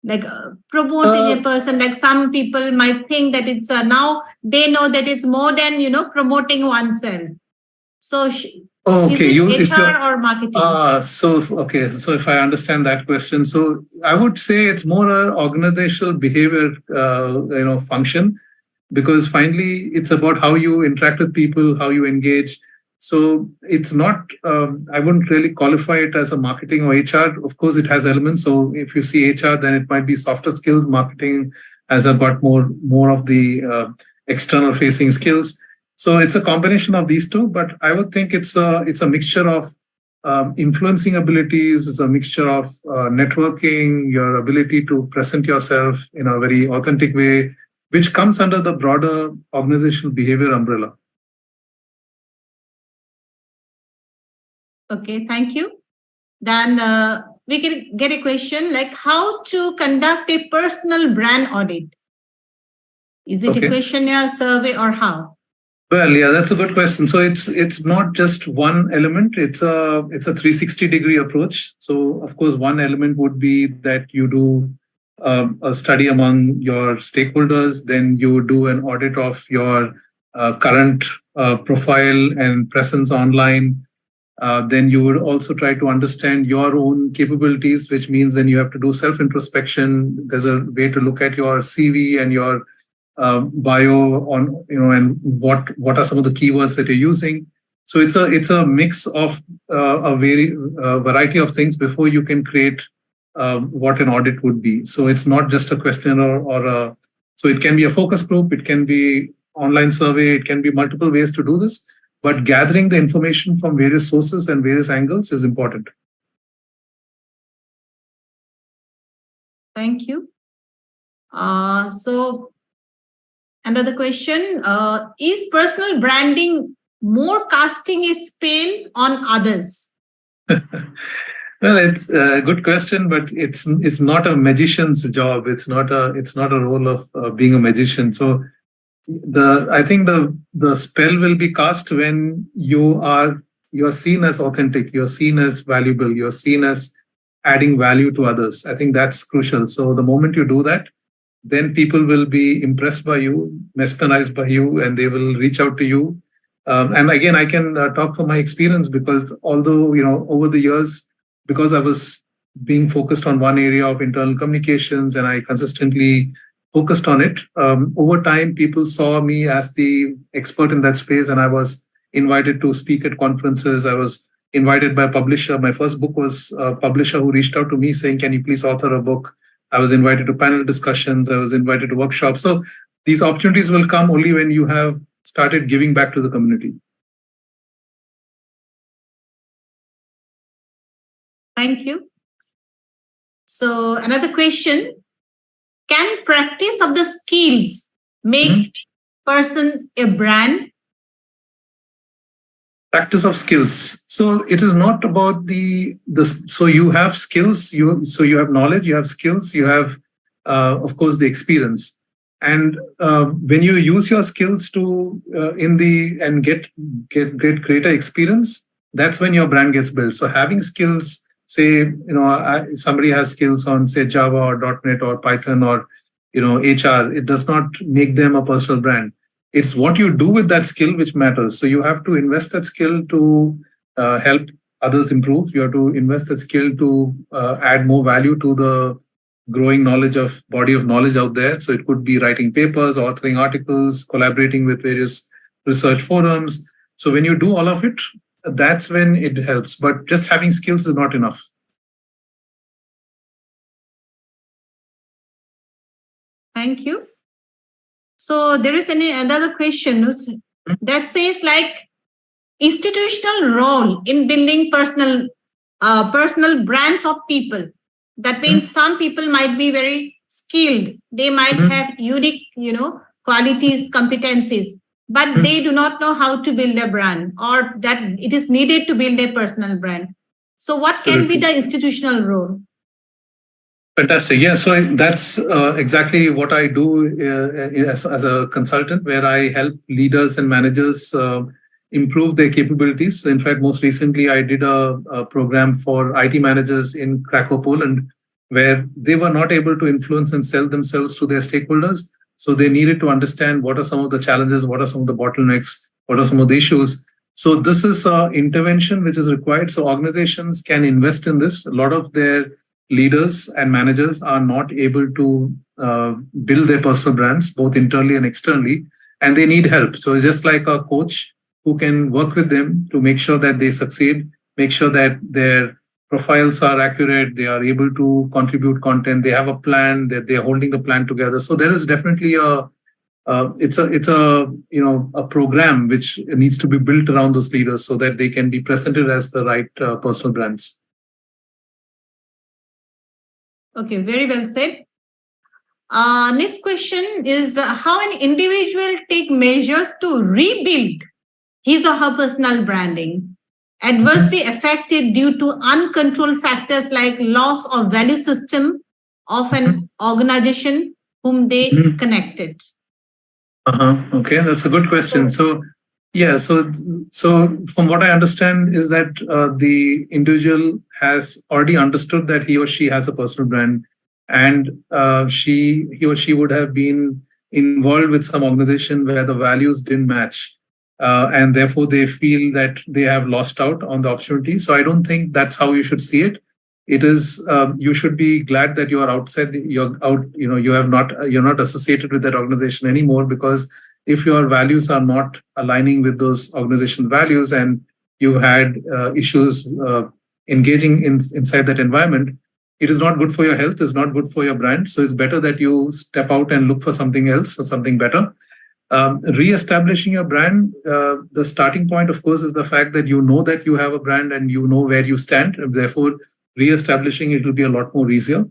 like promoting a person? Like some people might think that it's now they know that it's more than promoting oneself. So okay, is it HR or marketing? So if I understand that question, so I would say it's more an organizational behavior function, because finally it's about how you interact with people, how you engage. So it's not, I wouldn't really qualify it as a marketing or HR. Of course, it has elements. So if you see HR, then it might be softer skills. Marketing has got more of the external facing skills. So it's a combination of these two, but I would think it's a mixture of influencing abilities, it's a mixture of networking, your ability to present yourself in a very authentic way, which comes under the broader organizational behavior umbrella. Okay, thank you. Then we can get a question like how to conduct a personal brand audit. Is it a questionnaire, survey, or how? Well, yeah, that's a good question. So it's not just one element. It's a 360-degree approach. So of course, one element would be that you do a study among your stakeholders, then you do an audit of your current profile and presence online. Then you would also try to understand your own capabilities, which means then you have to do self-introspection. There's a way to look at your CV and your bio on, and what are some of the keywords that you're using. So it's a mix of a variety of things before you can create what an audit would be. So it's not just a question so it can be a focus group, it can be online survey, it can be multiple ways to do this, but gathering the information from various sources and various angles is important. Thank you. So another question, is personal branding more casting a spell on others? Well, it's a good question, but it's not a magician's job. It's not a role of being a magician. So I think the spell will be cast when you're seen as authentic, you're seen as valuable, you're seen as adding value to others. I think that's crucial. So the moment you do that, then people will be impressed by you, mesmerized by you, and they will reach out to you. And again, I can talk from my experience, because although, over the years, because I was being focused on one area of internal communications and I consistently focused on it, over time, people saw me as the expert in that space, and I was invited to speak at conferences. I was invited by a publisher. My first book was a publisher who reached out to me saying, can you please author a book? I was invited to panel discussions. I was invited to workshops. So these opportunities will come only when you have started giving back to the community. Thank you. So another question, can practice of the skills make person a brand? Practice of skills. So it is not about so you have skills, so you have knowledge, you have skills, you have, of course, the experience. And when you use your skills to get greater experience, that's when your brand gets built. So having skills, say, somebody has skills on, say, Java or .NET or Python or, HR, it does not make them a personal brand. It's what you do with that skill which matters. So you have to invest that skill to help others improve. You have to invest that skill to add more value to growing body of knowledge out there. So it could be writing papers, authoring articles, collaborating with various research forums. So when you do all of it, that's when it helps. But just having skills is not enough. Thank you. So there is another question that says like institutional role in building personal brands of people. That means some people might be very skilled. They might have unique, qualities, competencies, but they do not know how to build a brand, or that it is needed to build a personal brand. So what can be the institutional role? Fantastic. Yeah, so that's exactly what I do as a consultant, where I help leaders and managers improve their capabilities. So in fact, most recently, I did a program for IT managers in Krakow, Poland, where they were not able to influence and sell themselves to their stakeholders. So they needed to understand what are some of the challenges, what are some of the bottlenecks, what are some of the issues. So this is an intervention which is required. So organizations can invest in this. A lot of their leaders and managers are not able to build their personal brands, both internally and externally, and they need help. So it's just like a coach who can work with them to make sure that they succeed, make sure that their profiles are accurate, they are able to contribute content, they have a plan, that they're holding the plan together. So there is definitely a program which needs to be built around those leaders so that they can be presented as the right personal brands. Okay, very well said. Next question is how an individual take measures to rebuild his or her personal branding adversely affected due to uncontrolled factors like loss of value system of an organization whom they connected. Okay, that's a good question. So from what I understand is that the individual has already understood that he or she has a personal brand, and he or she would have been involved with some organization where the values didn't match, and therefore they feel that they have lost out on the opportunity. So I don't think that's how you should see it. It is you should be glad that you are outside. You're not associated with that organization anymore, because if your values are not aligning with those organizational values and you've had issues engaging inside that environment, it is not good for your health, it's not good for your brand. So it's better that you step out and look for something else or something better. Re-establishing your brand, the starting point, of course, is the fact that you know that you have a brand and you know where you stand. And therefore, re-establishing it will be a lot more easier.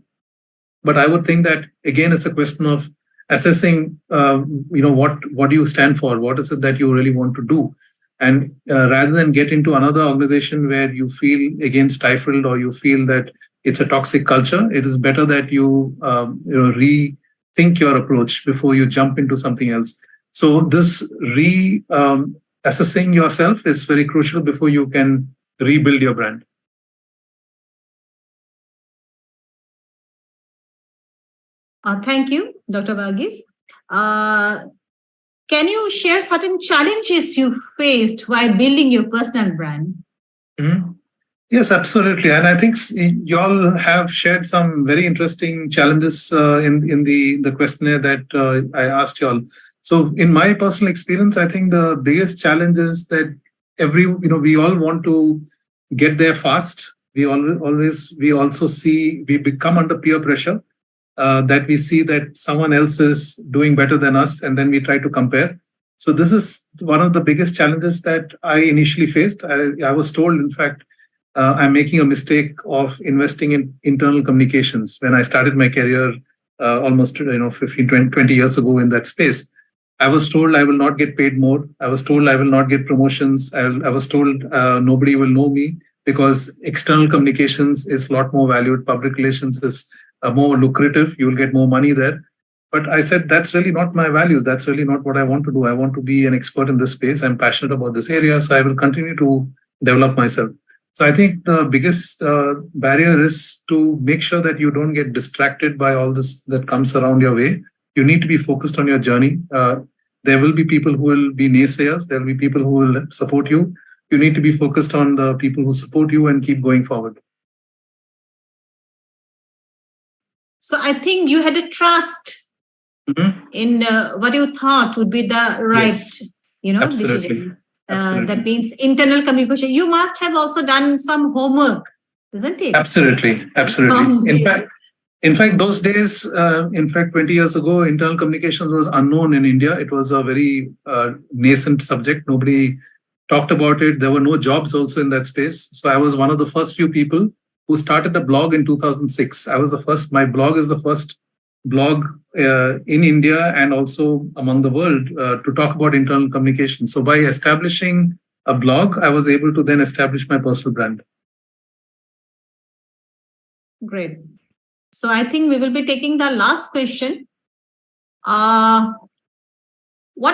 But I would think that, again, it's a question of assessing, what do you stand for? What is it that you really want to do? And rather than get into another organization where you feel, again, stifled, or you feel that it's a toxic culture, it is better that you rethink your approach before you jump into something else. So this assessing yourself is very crucial before you can rebuild your brand. Thank you, Dr. Verghese. Can you share certain challenges you faced while building your personal brand? Mm-hmm. Yes, absolutely. And I think you all have shared some very interesting challenges in the questionnaire that I asked you all. So in my personal experience, I think the biggest challenge is that we all want to get there fast. We become under peer pressure. That we see that someone else is doing better than us, and then we try to compare. So this is one of the biggest challenges that I initially faced. I was told, in fact, I'm making a mistake of investing in internal communications. When I started my career almost 15, 20 years ago in that space, I was told I will not get paid more. I was told I will not get promotions. I was told nobody will know me, because external communications is a lot more valued. Public relations is more lucrative. You will get more money there. But I said, that's really not my values. That's really not what I want to do. I want to be an expert in this space. I'm passionate about this area. So I will continue to develop myself. So I think the biggest barrier is to make sure that you don't get distracted by all this that comes around your way. You need to be focused on your journey. There will be people who will be naysayers. There will be people who will support you. You need to be focused on the people who support you and keep going forward. So I think you had a trust in what you thought would be the right, Absolutely. decision. That means internal communication. You must have also done some homework, isn't it? Absolutely. In fact, those days, 20 years ago, internal communications was unknown in India. It was a very nascent subject. Nobody talked about it. There were no jobs also in that space. So I was one of the first few people who started a blog in 2006. I was the first. My blog is the first blog in India and also among the world to talk about internal communication. So by establishing a blog, I was able to then establish my personal brand. Great. So I think we will be taking the last question. What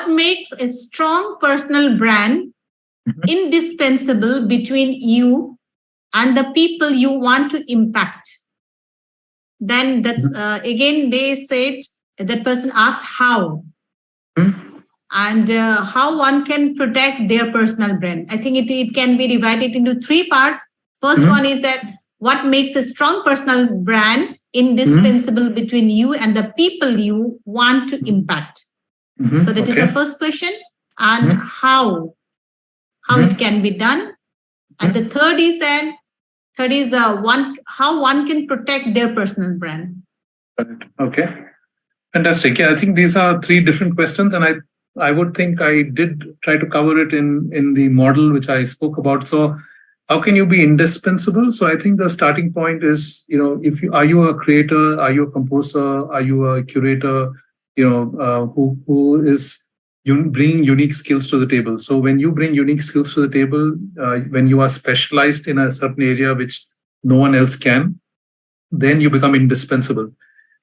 makes a strong personal brand indispensable between you and the people you want to impact? Then that's again, they said, that person asked how. And how one can protect their personal brand. I think it can be divided into three parts. First one is that what makes a strong personal brand indispensable between you and the people you want to impact. So that is the first question. And how it can be done. And the third is how one can protect their personal brand. Okay. Fantastic. Yeah, I think these are three different questions, and I would think I did try to cover it in the model which I spoke about. So how can you be indispensable? So I think the starting point is, are you a creator? Are you a composer? Are you a curator? Who is bringing unique skills to the table. So when you bring unique skills to the table, when you are specialized in a certain area which no one else can, then you become indispensable.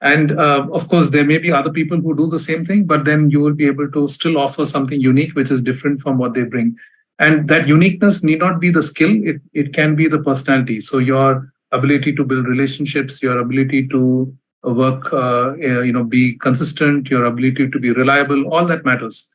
And of course, there may be other people who do the same thing, but then you will be able to still offer something unique, which is different from what they bring. And that uniqueness need not be the skill. It can be the personality. So your ability to build relationships, your ability to work, be consistent, your ability to be reliable, all that matters.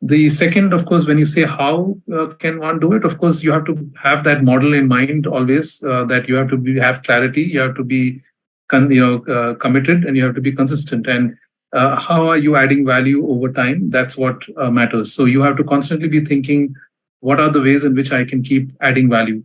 The second, of course, when you say how can one do it, of course, you have to have that model in mind always, that you have to have clarity, you have to be committed, and you have to be consistent. And how are you adding value over time? That's what matters. So you have to constantly be thinking, what are the ways in which I can keep adding value?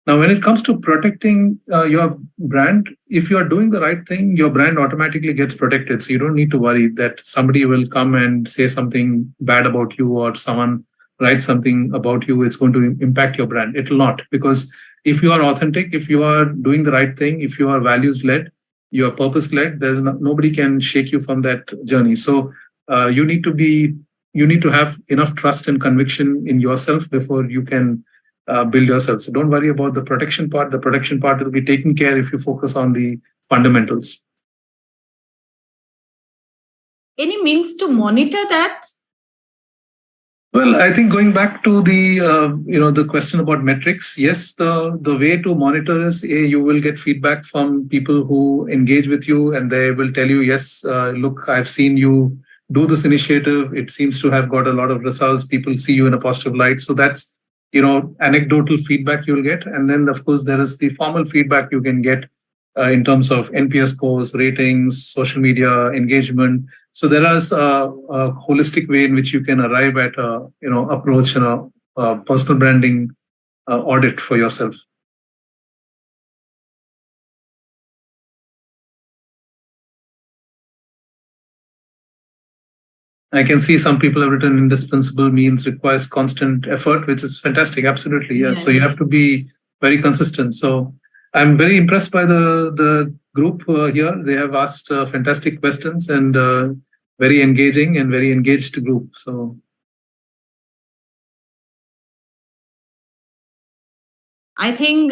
Now, when it comes to protecting your brand, if you are doing the right thing, your brand automatically gets protected. So you don't need to worry that somebody will come and say something bad about you, or someone write something about you. It's going to impact your brand. It will not, because if you are authentic, if you are doing the right thing, if you are values-led, you are purpose-led, nobody can shake you from that journey. So you need to have enough trust and conviction in yourself before you can build yourself. So don't worry about the protection part. The protection part will be taken care if you focus on the fundamentals. Any means to monitor that? Well, I think going back to the question about metrics, yes, the way to monitor is you will get feedback from people who engage with you, and they will tell you, yes, look, I've seen you do this initiative. It seems to have got a lot of results. People see you in a positive light. So that's anecdotal feedback you'll get. And then, of course, there is the formal feedback you can get in terms of NPS scores, ratings, social media engagement. So there is a holistic way in which you can arrive at approach and a personal branding audit for yourself. I can see some people have written indispensable means requires constant effort, which is fantastic. Absolutely. Yeah. So you have to be very consistent. So I'm very impressed by the group here. They have asked fantastic questions, and very engaging and very engaged group. So I think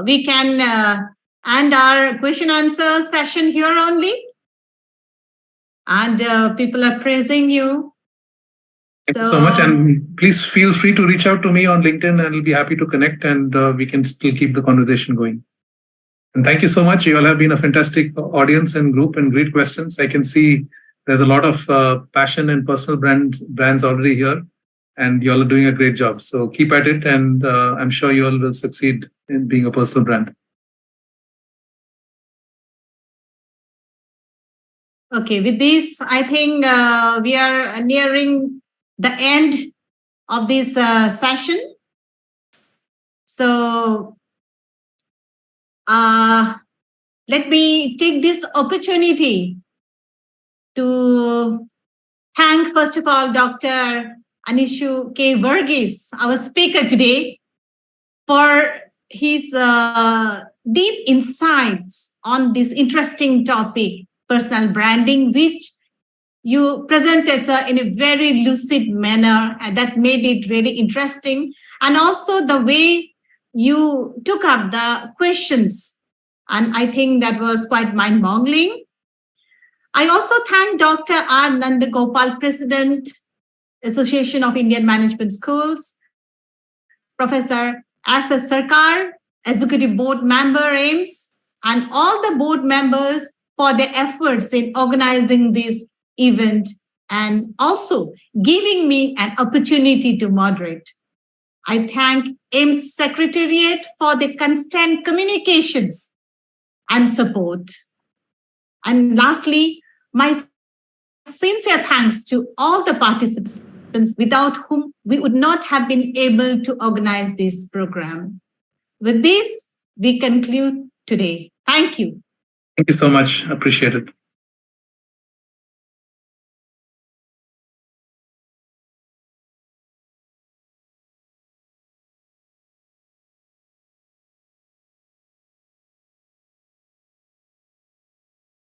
we can end our question answer session here only. And people are praising you. Thank you so much. And please feel free to reach out to me on LinkedIn, and I'll be happy to connect, and we can still keep the conversation going. And thank you so much. You all have been a fantastic audience and group, and great questions. I can see there's a lot of passion and personal brands already here, and you all are doing a great job. So keep at it, and I'm sure you all will succeed in being a personal brand. Okay, with this, I think we are nearing the end of this session. So let me take this opportunity to thank, first of all, Dr. Aniisu K Verghese, our speaker today, for his deep insights on this interesting topic, personal branding, which you presented in a very lucid manner, and that made it really interesting. And also the way you took up the questions, and I think that was quite mind-boggling. I also thank Dr. R. Nandagopal, President, Association of Indian Management Schools, Professor S.S. Sarkar, Executive Board Member, AIMS, and all the board members for their efforts in organizing this event and also giving me an opportunity to moderate. I thank AIMS Secretariat for the constant communications and support. And lastly, my sincere thanks to all the participants without whom we would not have been able to organize this program. With this, we conclude today. Thank you. Thank you so much. Appreciate it.